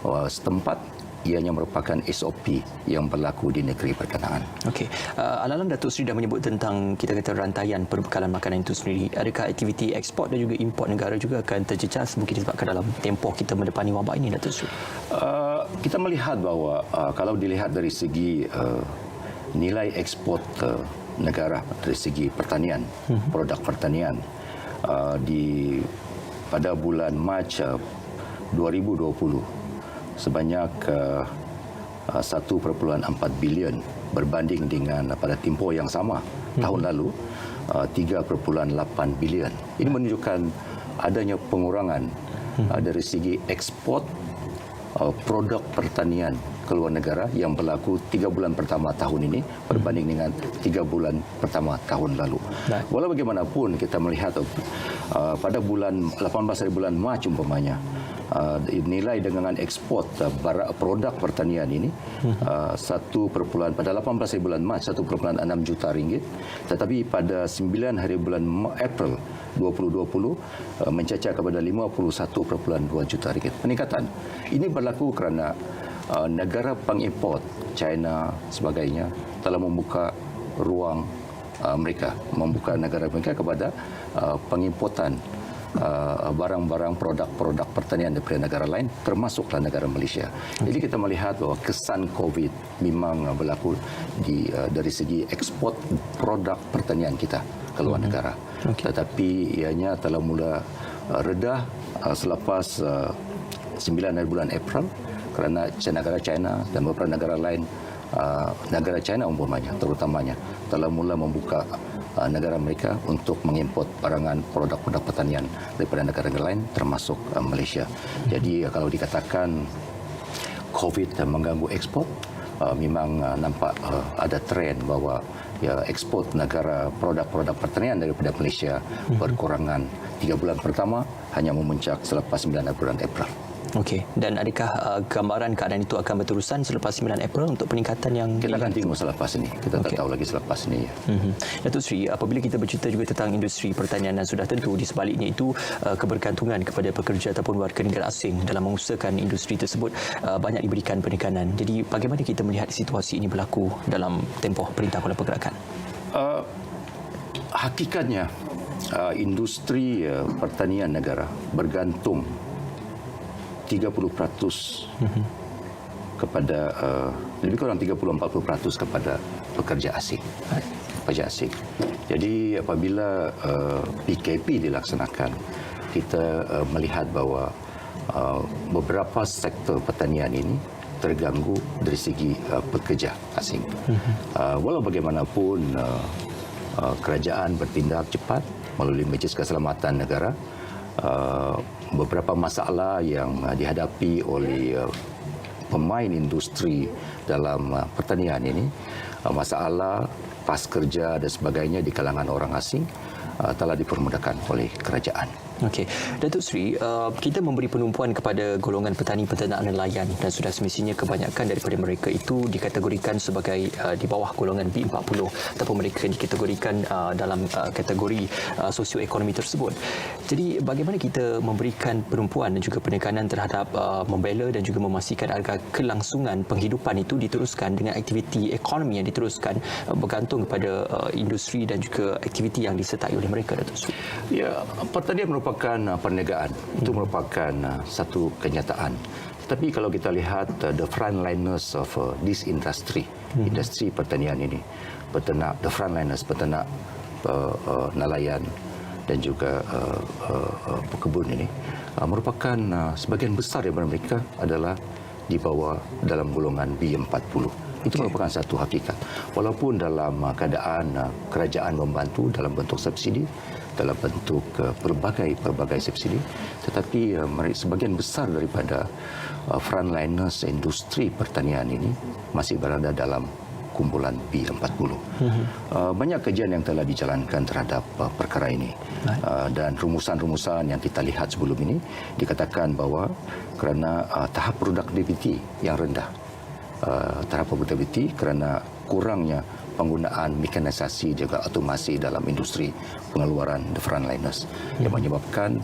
S3: setempat, ianya merupakan SOP yang berlaku di negeri pertanian.
S1: Al-Alam Datuk Seri dah menyebut tentang kita kata rantaian perbekalan makanan itu sendiri. Adakah aktiviti ekspor dan juga import negara juga akan terjejas mungkin disebabkan dalam tempoh kita mendepani wabak ini, Datuk Seri?
S3: Kita melihat bahawa kalau dilihat dari segi nilai ekspor negara dari segi pertanian, produk pertanian, pada bulan Mac 2020 sebanyak 1.4 bilion berbanding dengan pada tempoh yang sama tahun lalu 3.8 bilion. Ini menunjukkan adanya pengurangan dari segi ekspor produk pertanian ke luar negara yang berlaku 3 bulan pertama tahun ini berbanding dengan 3 bulan pertama tahun lalu. Walau bagaimanapun kita melihat pada bulan 18 hari bulan Mac umpamanya, nilai dagangan ekspor produk pertanian ini pada 18 hari bulan Mac 1.6 juta ringgit, tetapi pada 9 hari bulan April 2020 mencecah kepada 51.2 juta ringgit. Peningkatan ini berlaku kerana negara pengimport China sebagainya telah membuka ruang membuka negara mereka kepada pengimportan barang-barang produk-produk pertanian daripada negara lain, termasuklah negara Malaysia. Jadi kita melihat bahawa kesan COVID memang berlaku dari segi ekspor produk pertanian kita ke luar negara. Tetapi ianya telah mula redah selepas 9 hari bulan April kerana negara China dan beberapa negara lain, negara China umpamanya terutamanya telah mula membuka negara mereka untuk mengimport barangan produk-produk pertanian daripada negara lain termasuk Malaysia. Jadi kalau dikatakan COVID mengganggu ekspor, memang nampak ada trend bahawa ekspor negara produk-produk pertanian daripada Malaysia berkurangan 3 bulan pertama hanya memuncak selepas 9 bulan April.
S1: Dan adakah gambaran keadaan itu akan berterusan selepas 9 April untuk peningkatan yang
S3: kita akan tengok selepas ini. Kita tak tahu lagi selepas ini.
S1: Datuk Seri, apabila kita bercerita juga tentang industri pertanian dan sudah tentu di sebaliknya itu kebergantungan kepada pekerja ataupun warga negara asing dalam mengusahakan industri tersebut banyak diberikan penekanan. Jadi bagaimana kita melihat situasi ini berlaku dalam tempoh Perintah Kawalan Pergerakan?
S3: Hakikatnya industri pertanian negara bergantung 30% kepada lebih kurang 30-40% kepada pekerja asing. Jadi apabila PKP dilaksanakan, kita melihat bahawa beberapa sektor pertanian ini terganggu dari segi pekerja asing. Walau bagaimanapun kerajaan bertindak cepat melalui Majlis Keselamatan Negara, beberapa masalah yang dihadapi oleh pemain industri dalam pertanian ini, masalah pas kerja dan sebagainya di kalangan orang asing telah dipermudahkan oleh kerajaan.
S1: Okey, Datuk Seri, kita memberi penumpuan kepada golongan petani, peternak, nelayan dan sudah semestinya kebanyakan daripada mereka itu dikategorikan sebagai di bawah golongan B40 ataupun mereka dikategorikan dalam kategori sosioekonomi tersebut. Jadi bagaimana kita memberikan penumpuan dan juga penekanan terhadap membela dan juga memastikan agar kelangsungan penghidupan itu diteruskan dengan aktiviti ekonomi yang diteruskan bergantung kepada industri dan juga aktiviti yang disertai oleh mereka, Datuk Seri?
S3: Ya, pertanian merupakan perniagaan. Itu merupakan satu kenyataan. Tapi kalau kita lihat the frontliners of this industry, industri pertanian ini, peternak, the frontliners, peternak, nelayan dan juga pekebun ini, merupakan sebagian besar daripada mereka adalah di bawah dalam golongan B40. Itu merupakan satu hakikat. Walaupun dalam keadaan kerajaan membantu dalam bentuk subsidi, dalam bentuk pelbagai subsidi, tetapi sebagian besar daripada frontliners industri pertanian ini masih berada dalam kumpulan B40. Banyak kajian yang telah dijalankan terhadap perkara ini, dan rumusan-rumusan yang kita lihat sebelum ini dikatakan bahawa kerana tahap produktiviti yang rendah, tahap produktiviti kerana kurangnya penggunaan mekanisasi juga otomasi dalam industri pengeluaran the frontliners yang menyebabkan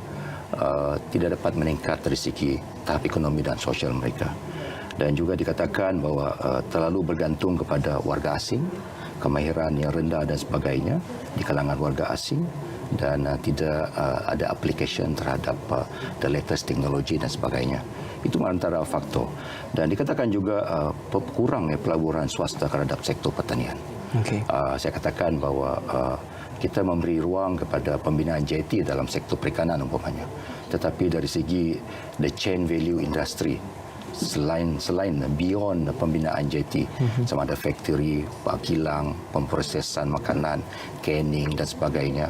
S3: tidak dapat meningkat dari segi tahap ekonomi dan sosial mereka. Dan juga dikatakan bahawa terlalu bergantung kepada warga asing, kemahiran yang rendah dan sebagainya di kalangan warga asing, dan tidak ada application terhadap the latest teknologi dan sebagainya. Itu antara faktor. Dan dikatakan juga kurangnya pelaburan swasta terhadap sektor pertanian.
S1: Okay.
S3: Saya katakan bahawa kita memberi ruang kepada pembinaan JT dalam sektor perikanan umpamanya. Tetapi dari segi the chain value industry, selain beyond pembinaan JT, sama ada factory, kilang, pemprosesan makanan, canning dan sebagainya,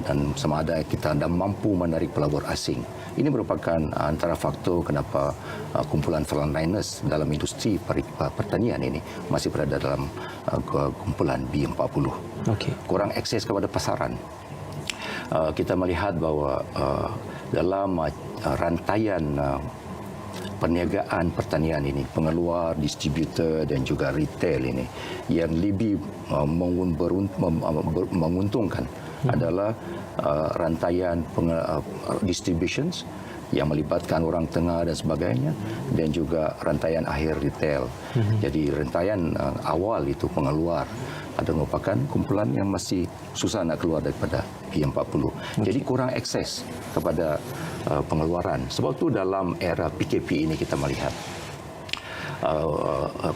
S3: dan sama ada kita dah mampu menarik pelabur asing. Ini merupakan antara faktor kenapa kumpulan frontliners dalam industri pertanian ini masih berada dalam kumpulan B40.
S1: Okay.
S3: Kurang akses kepada pasaran. Kita melihat bahawa dalam rantaian perniagaan pertanian ini, pengeluar, distributor dan juga retail ini, yang lebih menguntungkan adalah rantaian distributions yang melibatkan orang tengah dan sebagainya, dan juga rantaian akhir retail. Jadi rantaian awal itu pengeluar ada merupakan kumpulan yang masih susah nak keluar daripada P40. Jadi kurang akses kepada pengeluaran. Sebab itu dalam era PKP ini kita melihat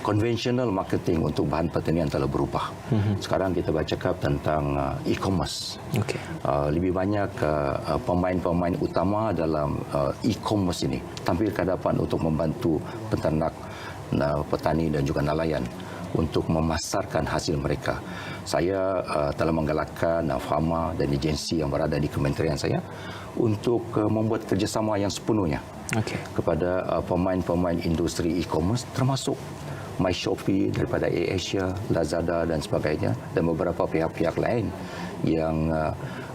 S3: conventional marketing untuk bahan pertanian telah berubah. Sekarang kita bercakap tentang e-commerce.
S1: Okay.
S3: Lebih banyak pemain-pemain utama dalam e-commerce ini tampil ke hadapan untuk membantu peternak, petani dan juga nelayan untuk memasarkan hasil mereka. Saya telah menggalakkan Fama dan agensi yang berada di kementerian saya untuk membuat kerjasama yang sepenuhnya kepada pemain-pemain industri e-commerce, termasuk MyShopee daripada AirAsia, Lazada dan sebagainya, dan beberapa pihak-pihak lain yang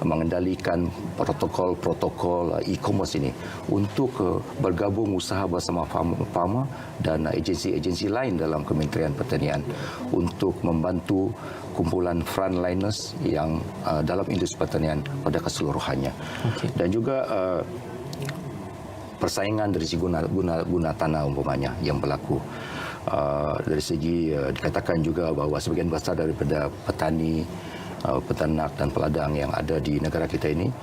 S3: mengendalikan protokol e-commerce ini untuk bergabung usaha bersama Fama dan agensi-agensi lain dalam Kementerian Pertanian untuk membantu kumpulan frontliners yang dalam industri pertanian pada keseluruhannya. Dan juga persaingan dari segi guna tanah umpamanya yang berlaku. Dari segi dikatakan juga bahawa sebagian besar daripada petani, peternak dan peladang yang ada di negara kita ini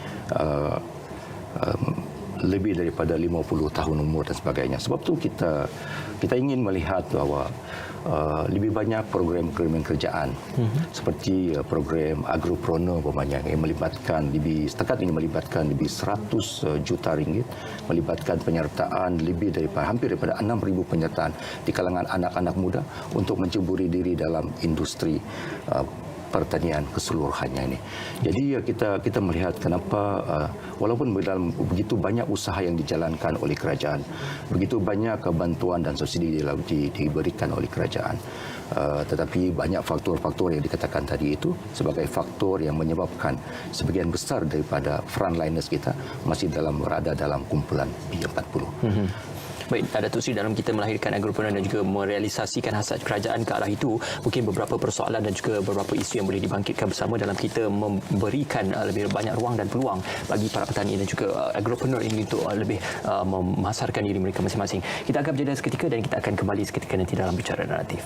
S3: lebih daripada 50 tahun umur dan sebagainya. Sebab tu kita ingin melihat bahawa lebih banyak program-program kerjaan seperti program agropreneur umpamanya yang melibatkan setakat ini melibatkan lebih 100 juta ringgit, melibatkan penyertaan lebih daripada hampir daripada 6,000 penyertaan di kalangan anak-anak muda untuk menceburi diri dalam industri pertanian keseluruhannya ini. Jadi kita melihat kenapa walaupun dalam begitu banyak usaha yang dijalankan oleh kerajaan, begitu banyak bantuan dan subsidi diberikan oleh kerajaan, tetapi banyak faktor-faktor yang dikatakan tadi itu sebagai faktor yang menyebabkan sebagian besar daripada frontliners kita masih berada dalam kumpulan B40.
S1: Baik, Datuk Seri, dalam kita melahirkan agropreneur dan juga merealisasikan hasrat kerajaan ke arah itu, mungkin beberapa persoalan dan juga beberapa isu yang boleh dibangkitkan bersama dalam kita memberikan lebih banyak ruang dan peluang bagi para petani dan juga agropreneur ini untuk lebih memasarkan diri mereka masing-masing. Kita akan berjeda seketika dan kita akan kembali seketika nanti dalam Bicara Naratif.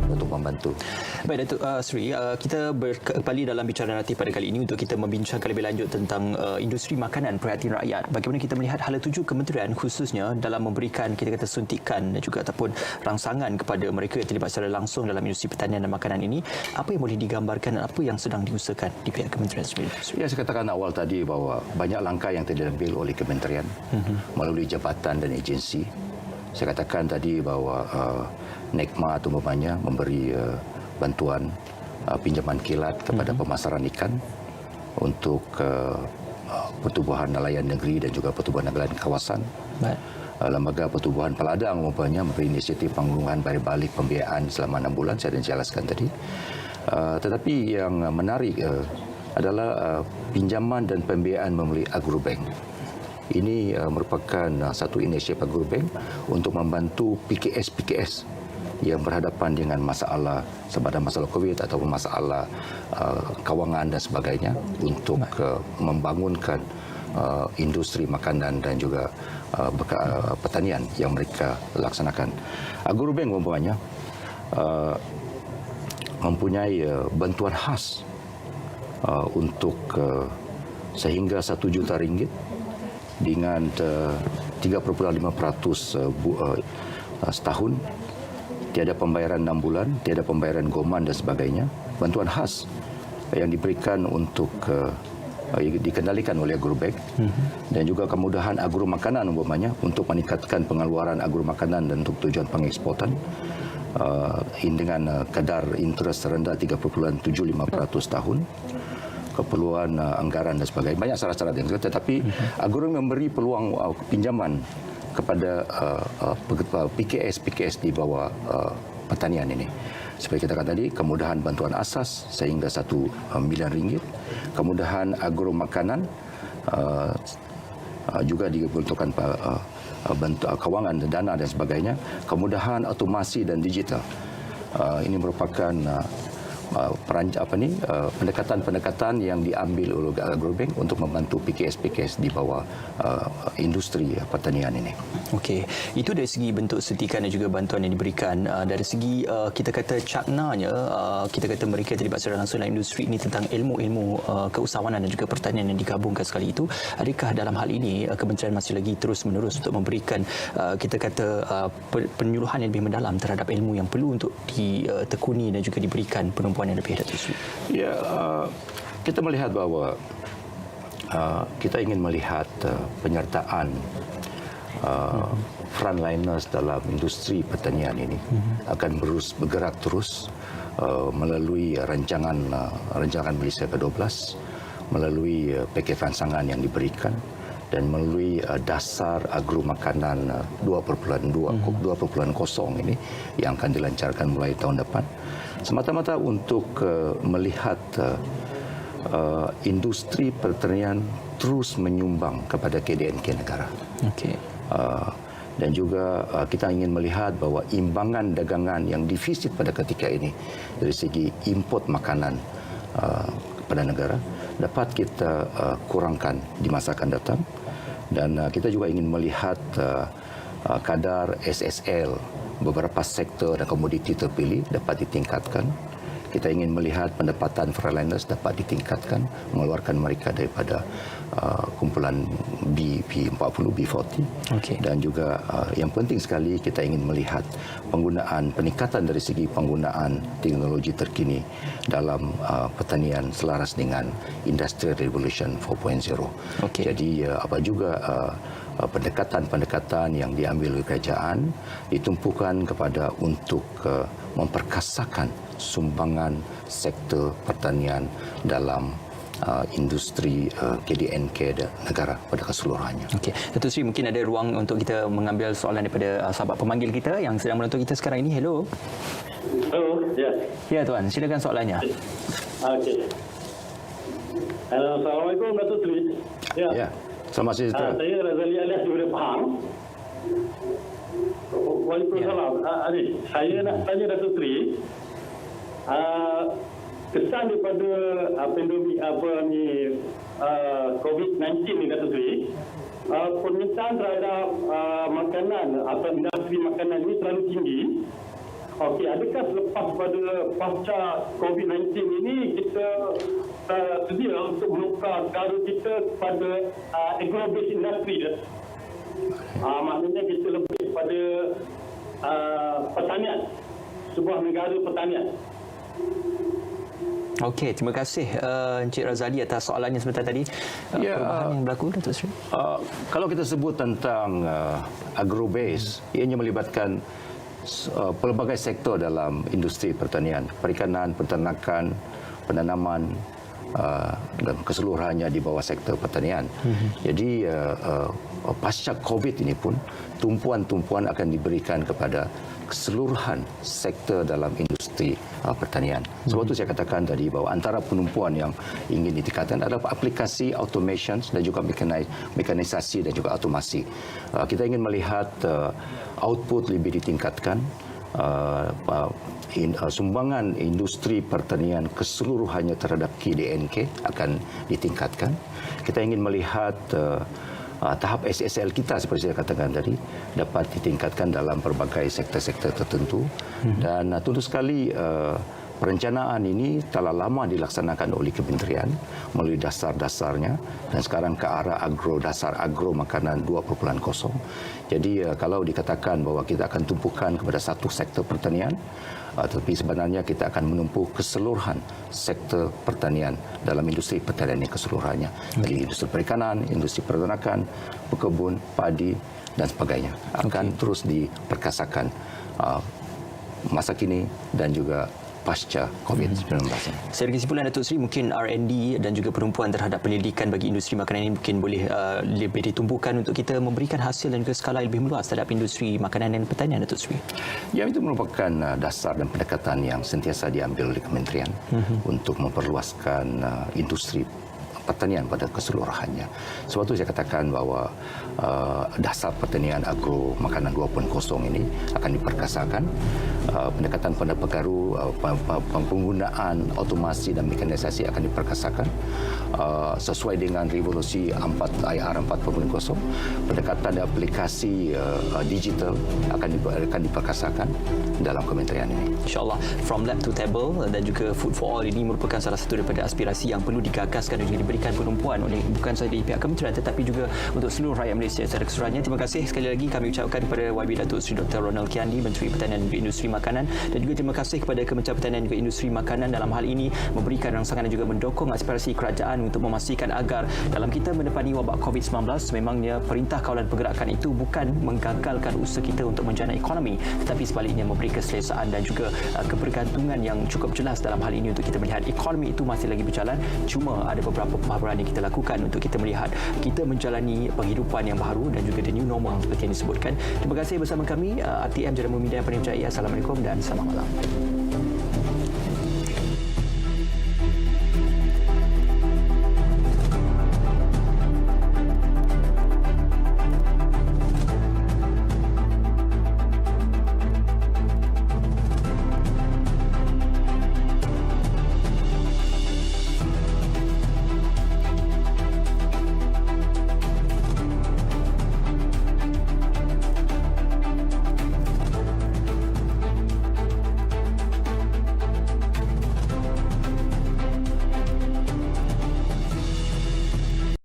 S3: Untuk membantu.
S1: Baik, Datuk Seri, kita kembali dalam Bicara Naratif pada kali ini untuk kita membincangkan lebih lanjut tentang industri makanan perhatian rakyat. Bagaimana kita melihat hala tuju kementerian khususnya dalam memberikan kita kata suntikan dan juga ataupun rangsangan kepada mereka yang terlibat secara langsung dalam industri pertanian dan makanan ini. Apa yang boleh digambarkan dan apa yang sedang diusahakan di pihak kementerian sendiri?
S3: Ya, saya katakan awal tadi bahawa banyak langkah yang telah diambil oleh kementerian melalui jabatan dan agensi. Saya katakan tadi bahawa NECMA umpamanya memberi bantuan pinjaman kilat kepada pemasaran ikan untuk pertubuhan nelayan negeri dan juga pertubuhan nelayan kawasan. Baik. Lembaga Pertubuhan Peladang umpamanya memberi inisiatif penguruhan balik pembiayaan selama 6 bulan, saya dah jelaskan tadi. Tetapi yang menarik adalah pinjaman dan pembiayaan melalui agrobank. Ini merupakan satu inisiatif agrobank untuk membantu PKS yang berhadapan dengan masalah sama ada masalah COVID ataupun masalah kewangan dan sebagainya untuk membangunkan industri makanan dan juga pertanian yang mereka laksanakan. Agrobank umpamanya mempunyai bantuan khas untuk sehingga 1 juta ringgit dengan 3.5% setahun, tiada pembayaran 6 bulan, tiada pembayaran goman dan sebagainya. Bantuan khas yang diberikan untuk dikendalikan oleh Agrobeg dan juga kemudahan agromakanan umpamanya untuk meningkatkan pengeluaran agromakanan dan untuk tujuan pengeksportan dengan kadar interest rendah 3.75% tahun, keperluan anggaran dan sebagainya. Banyak syarat-syarat yang tetapi Agrobeg memberi peluang pinjaman kepada PKS di bawah pertanian ini. Seperti kita katakan tadi, kemudahan bantuan asas sehingga RM1 milion, kemudahan agromakanan juga dibutuhkan kewangan dan dana dan sebagainya, kemudahan otomasi dan digital. Ini merupakan pendekatan-pendekatan yang diambil oleh Agrobeg untuk membantu PKS di bawah industri pertanian ini.
S1: Okey, itu dari segi bentuk setikan dan juga bantuan yang diberikan. Dari segi kita kata caknanya, kita kata mereka terlibat secara langsung dalam industri ini tentang ilmu-ilmu keusahawanan dan juga pertanian yang digabungkan sekali itu. Adakah dalam hal ini kementerian masih lagi terus-menerus untuk memberikan kita kata penyuluhan yang lebih mendalam terhadap ilmu yang perlu untuk ditekuni dan juga diberikan penumpuan yang lebih, Datuk Seri?
S3: Ya, kita melihat bahawa kita ingin melihat penyertaan frontliners dalam industri pertanian ini akan bergerak terus melalui rancangan Malaysia ke-12, melalui paket rancangan yang diberikan dan melalui dasar agromakanan 2.0 ini yang akan dilancarkan mulai tahun depan, semata-mata untuk melihat industri pertanian terus menyumbang kepada KDNK negara.
S1: Okey.
S3: Dan juga kita ingin melihat bahawa imbangan dagangan yang defisit pada ketika ini dari segi import makanan kepada negara dapat kita kurangkan di masa akan datang. Dan kita juga ingin melihat kadar SSL beberapa sektor dan komoditi terpilih dapat ditingkatkan. Kita ingin melihat pendapatan frontliners dapat ditingkatkan, mengeluarkan mereka daripada kumpulan B40, B40.
S1: Okay.
S3: Dan juga yang penting sekali kita ingin melihat peningkatan dari segi penggunaan teknologi terkini dalam pertanian selaras dengan Industrial Revolution 4.0.
S1: Okay.
S3: Jadi apa juga pendekatan-pendekatan yang diambil oleh kerajaan ditumpukan kepada untuk memperkasakan sumbangan sektor pertanian dalam industri KDNK negara pada keseluruhannya.
S1: Okey, Datuk Seri, mungkin ada ruang untuk kita mengambil soalan daripada sahabat pemanggil kita yang sedang menonton kita sekarang ini. Hello.
S5: Hello, ya.
S1: Ya tuan, silakan soalannya.
S5: Okey. Assalamualaikum Datuk Seri.
S3: Ya. Selamat sejahtera.
S5: Saya Razali alias daripada Pahang. Waalaikumsalam. Saya nak tanya Datuk Seri, kesan daripada pandemik COVID-19 ni Datuk Seri, permintaan terhadap makanan atau industri makanan ini terlalu tinggi. Okey, adakah selepas pada pasca COVID-19 ini kita sedia untuk menukar cara kita kepada agro-based industry? Maknanya kita lebih pada pertanian, sebuah negara pertanian.
S1: Okey, terima kasih Encik Razali atas soalannya sebentar tadi. Perubahan yang berlaku, Datuk Seri?
S3: Kalau kita sebut tentang agro-base, ianya melibatkan pelbagai sektor dalam industri pertanian, perikanan, peternakan, penanaman dan keseluruhannya di bawah sektor pertanian. Jadi pasca COVID ini pun tumpuan-tumpuan akan diberikan kepada keseluruhan sektor dalam industri pertanian. Sebab itu saya katakan tadi bahawa antara penumpuan yang ingin ditingkatkan adalah aplikasi automation dan juga mekanisasi dan juga automasi. Kita ingin melihat output lebih ditingkatkan, sumbangan industri pertanian keseluruhannya terhadap KDNK akan ditingkatkan. Kita ingin melihat tahap SSL kita seperti saya katakan tadi dapat ditingkatkan dalam pelbagai sektor-sektor tertentu dan tentu sekali Perencanaan ini telah lama dilaksanakan oleh kementerian melalui dasar-dasarnya dan sekarang ke arah dasar agro makanan 2.0. Jadi kalau dikatakan bahawa kita akan tumpukan kepada satu sektor pertanian, tetapi sebenarnya kita akan menumpuh keseluruhan sektor pertanian dalam industri pertanian yang keseluruhannya. Dari industri perikanan, industri peternakan, pekebun, padi dan sebagainya akan terus diperkasakan masa kini dan juga pasca COVID-19.
S1: Secara kesimpulan Datuk Seri, mungkin R&D dan juga pertumbuhan terhadap pendidikan bagi industri makanan ini mungkin boleh lebih ditumbuhkan untuk kita memberikan hasil dan juga skala lebih meluas terhadap industri makanan dan pertanian, Datuk Seri.
S3: Ya, itu merupakan dasar dan pendekatan yang sentiasa diambil oleh kementerian untuk memperluaskan industri pertanian pada keseluruhannya. Sebab itu saya katakan bahawa dasar pertanian agro makanan 2.0 ini akan diperkasakan. Pendekatan pada perkaru, penggunaan automasi dan mekanisasi akan diperkasakan sesuai dengan revolusi IR 4.0. Pendekatan aplikasi digital akan diperkasakan dalam kementerian ini.
S1: InsyaAllah, from lab to table dan juga food for all ini merupakan salah satu daripada aspirasi yang perlu digagaskan dan juga diberikan penumpuan oleh bukan sahaja di pihak kementerian tetapi juga untuk seluruh rakyat Malaysia secara keseluruhannya. Terima kasih sekali lagi kami ucapkan kepada YB Datuk Seri Dr. Ronald Kiandi, Menteri Pertanian dan Industri Makanan, dan juga terima kasih kepada Kementerian Pertanian dan Industri Makanan dalam hal ini memberikan rangsangan dan juga mendokong aspirasi kerajaan untuk memastikan agar dalam kita menepani wabak COVID-19 memangnya Perintah Kawalan Pergerakan itu bukan menggagalkan usaha kita untuk menjana ekonomi tetapi sebaliknya memberi keselesaan dan juga kebergantungan yang cukup jelas dalam hal ini untuk kita melihat ekonomi itu masih lagi berjalan. Cuma ada beberapa pemahaman yang kita lakukan untuk kita melihat kita menjalani penghidupan yang baru dan juga the new normal seperti yang disebutkan. Terima kasih bersama kami RTM Jalan Media Penerjaya. Assalamualaikum dan selamat malam.